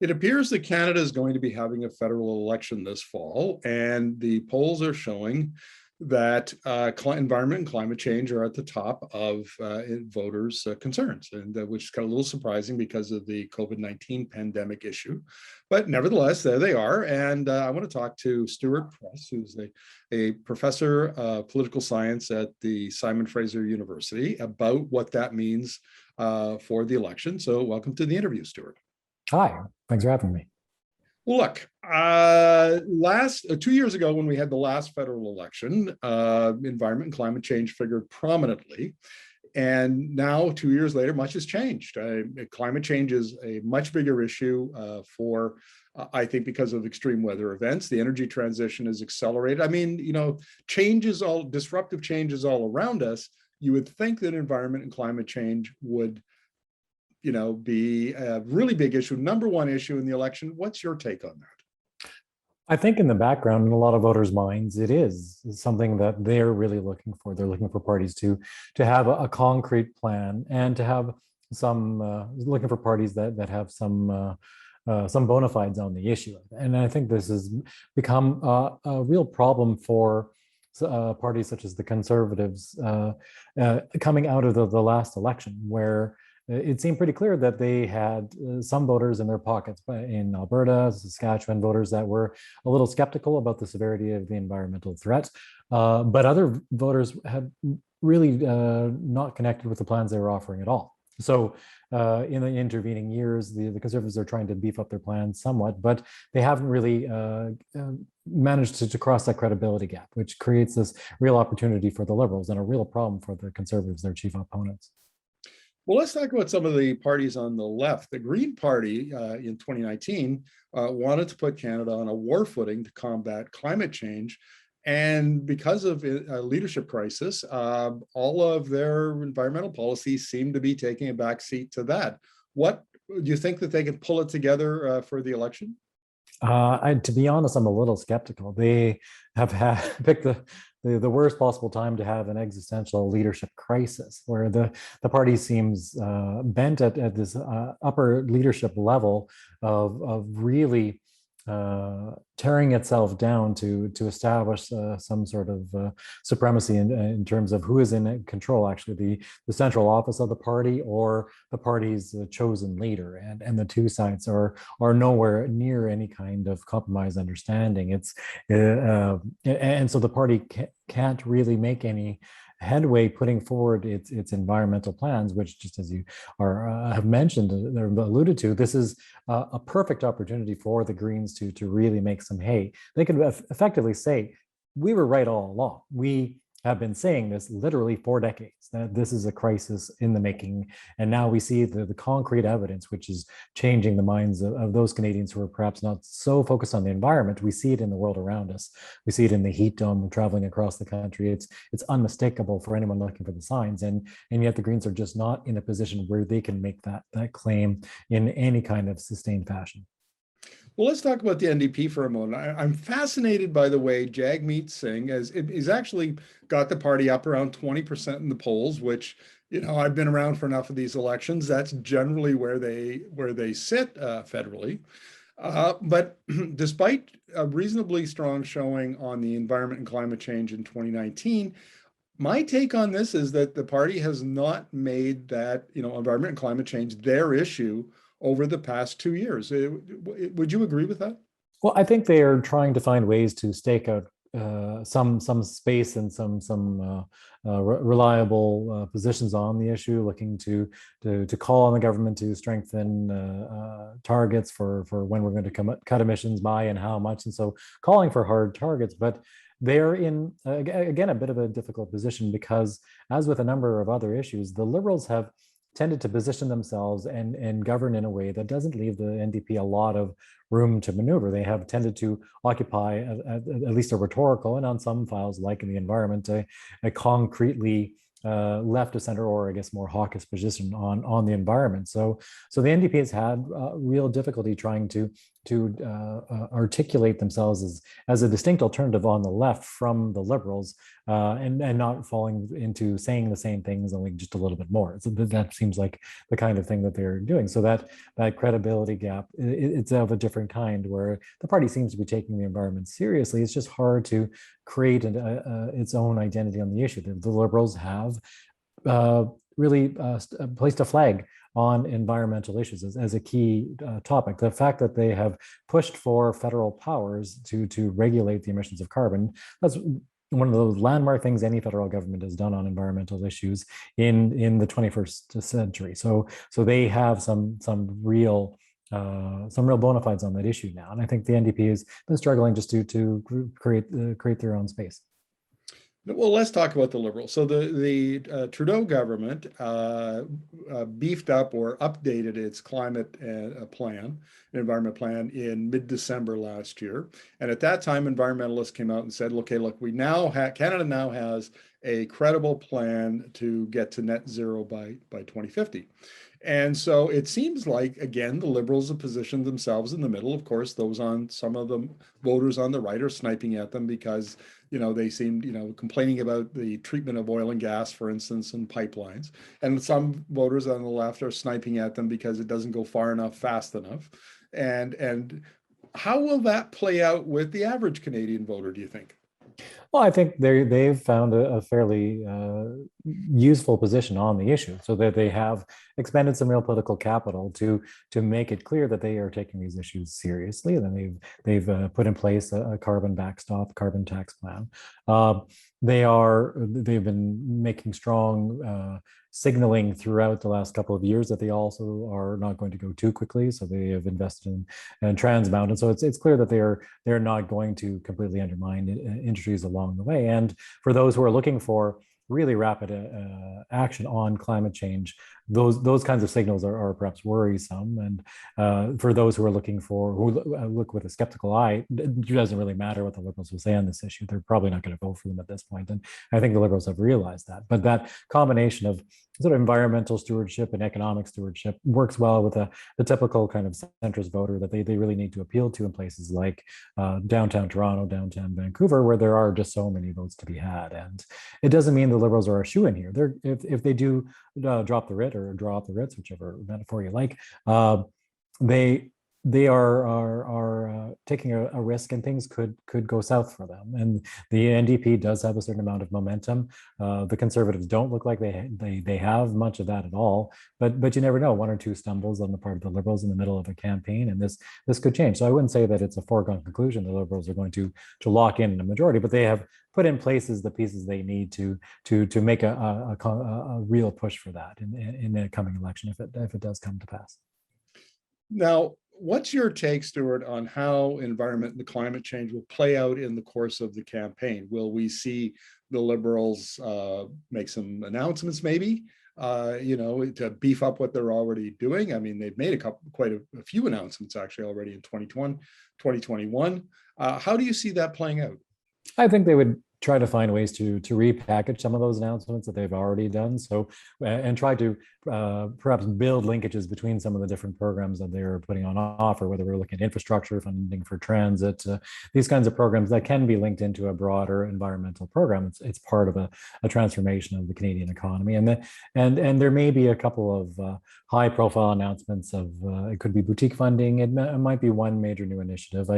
It appears that Canada is going to be having a federal election this fall, and the polls are showing that environment and climate change are at the top of voters' concerns, and which is kind of a little surprising because of the COVID-19 pandemic issue. But nevertheless, there they are. And I want to talk to Stewart Prest, who's a professor of political science at the Simon Fraser University, about what that means for the election. So welcome to the interview, Stewart. Hi, thanks for having me. Well, look, 2 years ago, when we had the last federal election, environment and climate change figured prominently. And now, 2 years later, much has changed. Climate change is a much bigger issue I think, because of extreme weather events. The energy transition is accelerated. I mean, disruptive changes all around us. You would think that environment and climate change would be a really big issue, number one issue in the election. What's your take on that? I think in the background, in a lot of voters' minds, it is something that they're really looking for. They're looking for parties to have a concrete plan and to have looking for parties that have some bona fides on the issue. And I think this has become a real problem for parties such as the Conservatives coming out of the last election, where it seemed pretty clear that they had some voters in their pockets in Alberta, Saskatchewan, voters that were a little skeptical about the severity of the environmental threat. But other voters had really not connected with the plans they were offering at all. So in the intervening years, the Conservatives are trying to beef up their plans somewhat, but they haven't really managed to cross that credibility gap, which creates this real opportunity for the Liberals and a real problem for the Conservatives, their chief opponents. Well, let's talk about some of the parties on the left. The Green Party in 2019 wanted to put Canada on a war footing to combat climate change. And because of a leadership crisis, all of their environmental policies seem to be taking a back seat to that. What do you think that they can pull it together for the election? To be honest, I'm a little skeptical. They have picked the worst possible time to have an existential leadership crisis, where the party seems bent at this upper leadership level of really tearing itself down to establish some sort of supremacy in terms of who is in control, actually the central office of the party or the party's chosen leader, and the two sides are nowhere near any kind of compromise understanding. And so the party can't really make any headway putting forward its environmental plans, which, just as you have mentioned or alluded to, this is a perfect opportunity for the Greens to really make some hay. They could effectively say, we were right all along. We have been saying this literally for decades, that this is a crisis in the making. And now we see the concrete evidence, which is changing the minds of those Canadians who are perhaps not so focused on the environment. We see it in the world around us. We see it in the heat dome traveling across the country. It's unmistakable for anyone looking for the signs. And yet the Greens are just not in a position where they can make that claim in any kind of sustained fashion. Well, let's talk about the NDP for a moment. I'm fascinated by the way Jagmeet Singh he's actually got the party up around 20% in the polls, which, I've been around for enough of these elections. That's generally where they sit federally. But despite a reasonably strong showing on the environment and climate change in 2019, my take on this is that the party has not made that, environment and climate change their issue over the past 2 years. Would you agree with that? Well, I think they are trying to find ways to stake out some space and some reliable positions on the issue, looking to call on the government to strengthen targets for when we're going to cut emissions by and how much, and so calling for hard targets. But they're in, again, a bit of a difficult position because, as with a number of other issues, the Liberals have tended to position themselves and govern in a way that doesn't leave the NDP a lot of room to maneuver. They have tended to occupy at least a rhetorical, and on some files, like in the environment, a concretely left of center, or I guess more hawkish position on the environment. So the NDP has had real difficulty trying to articulate themselves as a distinct alternative on the left from the Liberals, and not falling into saying the same things, only just a little bit more. So that seems like the kind of thing that they're doing. So that credibility gap, it's of a different kind, where the party seems to be taking the environment seriously. It's just hard to create its own identity on the issue. The Liberals have really placed a flag on environmental issues as a key topic. The fact that they have pushed for federal powers to regulate the emissions of carbon, that's one of those landmark things any federal government has done on environmental issues in the 21st century. So they have some real bona fides on that issue now, and I think the NDP has been struggling just to create their own space. Well, let's talk about the Liberals. So the Trudeau government beefed up or updated its climate plan, environment plan, in mid-December last year. And at that time, environmentalists came out and said, okay, look, Canada now has a credible plan to get to net zero by 2050. And so it seems like, again, the Liberals have positioned themselves in the middle. Of course, some of the voters on the right are sniping at them because, they seem, complaining about the treatment of oil and gas, for instance, and pipelines. And some voters on the left are sniping at them because it doesn't go far enough, fast enough. And how will that play out with the average Canadian voter, do you think? Well, I think they've found a fairly useful position on the issue, so that they have expended some real political capital to make it clear that they are taking these issues seriously. And then they've put in place a carbon backstop, carbon tax plan. They've been making strong signaling throughout the last couple of years that they also are not going to go too quickly. So they have invested in Trans Mountain. So it's clear that they're not going to completely undermine industries along the way. And for those who are looking for really rapid action on climate change, those kinds of signals are perhaps worrisome. And for those who look with a skeptical eye, it doesn't really matter what the Liberals will say on this issue. They're probably not going to vote for them at this point. And I think the Liberals have realized that. But that combination of sort of environmental stewardship and economic stewardship works well with the typical kind of centrist voter that they really need to appeal to in places like downtown Toronto, downtown Vancouver, where there are just so many votes to be had. And it doesn't mean the Liberals are a shoo-in here. If they do drop the writ or draw up the writs, whichever metaphor you like, they are taking a risk, and things could go south for them. And the NDP does have a certain amount of momentum. The Conservatives don't look like they have much of that at all. But you never know, one or two stumbles on the part of the Liberals in the middle of a campaign, and this could change. So I wouldn't say that it's a foregone conclusion the Liberals are going to lock in a majority, but they have put in places the pieces they need to make a real push for that in the coming election, if it does come to pass. Now, what's your take, Stewart, on how environment and climate change will play out in the course of the campaign? Will we see the Liberals make some announcements, maybe, to beef up what they're already doing? I mean, they've made quite a few announcements actually already in 2021. How do you see that playing out? I think they would try to find ways to repackage some of those announcements that they've already done. So, and try to perhaps build linkages between some of the different programs that they're putting on offer, whether we're looking at infrastructure, funding for transit, these kinds of programs that can be linked into a broader environmental program. It's part of a transformation of the Canadian economy. And there may be a couple of high profile announcements of, it could be boutique funding. It might be one major new initiative.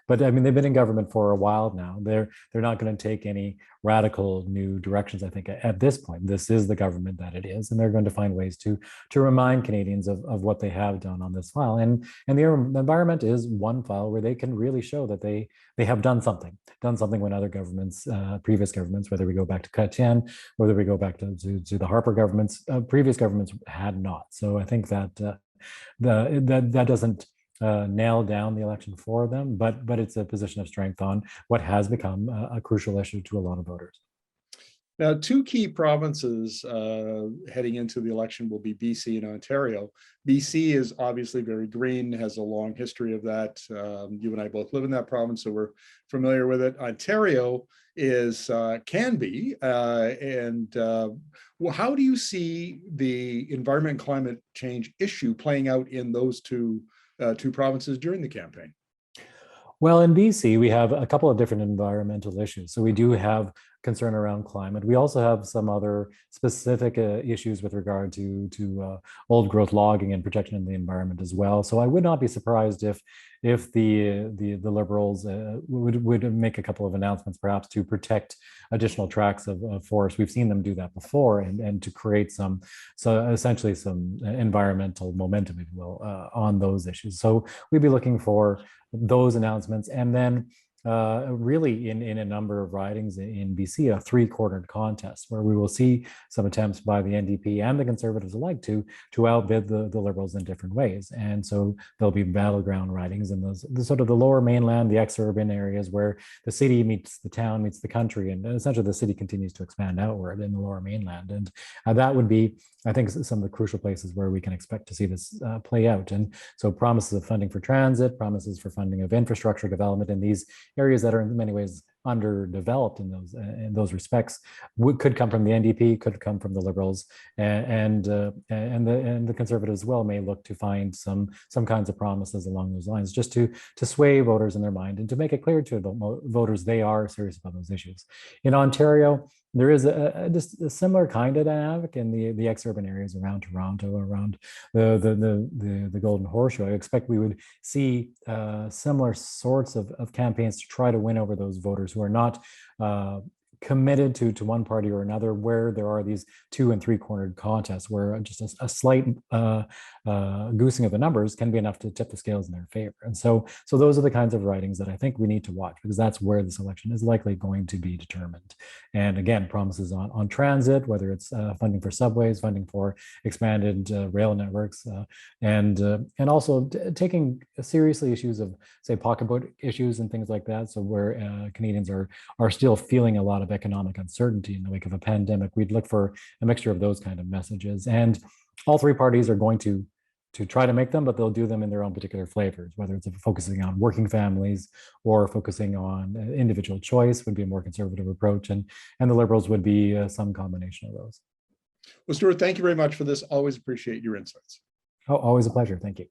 But I mean, they've been in government for a while now. They're not going to take any radical new directions, I think, at this point. This is the government that it is, and they're going to find ways to remind Canadians of what they have done on this file. And the environment is one file where they can really show that they have done something when other governments, previous governments, whether we go back to Chrétien, whether we go back to the Harper governments, previous governments had not. So I think that that doesn't nail down the election for them, but it's a position of strength on what has become a crucial issue to a lot of voters. Now, two key provinces heading into the election will be BC and Ontario. BC is obviously very green, has a long history of that. You and I both live in that province, so we're familiar with it. Ontario is can be, well, how do you see the environment and climate change issue playing out in those two provinces during the campaign? Well, in BC, we have a couple of different environmental issues. So we do have concern around climate. We also have some other specific issues with regard to old growth logging and protection of the environment as well. So I would not be surprised if the Liberals would make a couple of announcements, perhaps to protect additional tracts of forest. We've seen them do that before, and to create essentially some environmental momentum, if you will, on those issues. So we'd be looking for those announcements, and then really in a number of ridings in BC, a three-cornered contest where we will see some attempts by the NDP and the Conservatives alike to outbid the Liberals in different ways. And so there'll be battleground ridings in those sort of the lower mainland, the ex-urban areas where the city meets the town, meets the country, and essentially the city continues to expand outward in the lower mainland. And that would be, I think, some of the crucial places where we can expect to see this play out. And so promises of funding for transit, promises for funding of infrastructure development in these areas that are in many ways underdeveloped in those respects could come from the NDP, could come from the Liberals, and the Conservatives as well may look to find some kinds of promises along those lines, just to sway voters in their mind and to make it clear to the voters they are serious about those issues. In Ontario, there is just a similar kind of dynamic in the ex-urban areas around Toronto, around the Golden Horseshoe. I expect we would see similar sorts of campaigns to try to win over those voters who are not committed to one party or another, where there are these two and three-cornered contests where just a slight goosing of the numbers can be enough to tip the scales in their favor. And so those are the kinds of writings that I think we need to watch, because that's where this election is likely going to be determined. And again, promises on transit, whether it's funding for subways, funding for expanded rail networks, and also taking seriously issues of, say, pocketbook issues and things like that. So where Canadians are still feeling a lot of economic uncertainty in the wake of a pandemic, we'd look for a mixture of those kind of messages. And all three parties are going to try to make them, but they'll do them in their own particular flavors, whether it's focusing on working families or focusing on individual choice would be a more conservative approach, and the Liberals would be some combination of those. Well, Stewart, thank you very much for this. Always appreciate your insights. Oh, always a pleasure. Thank you.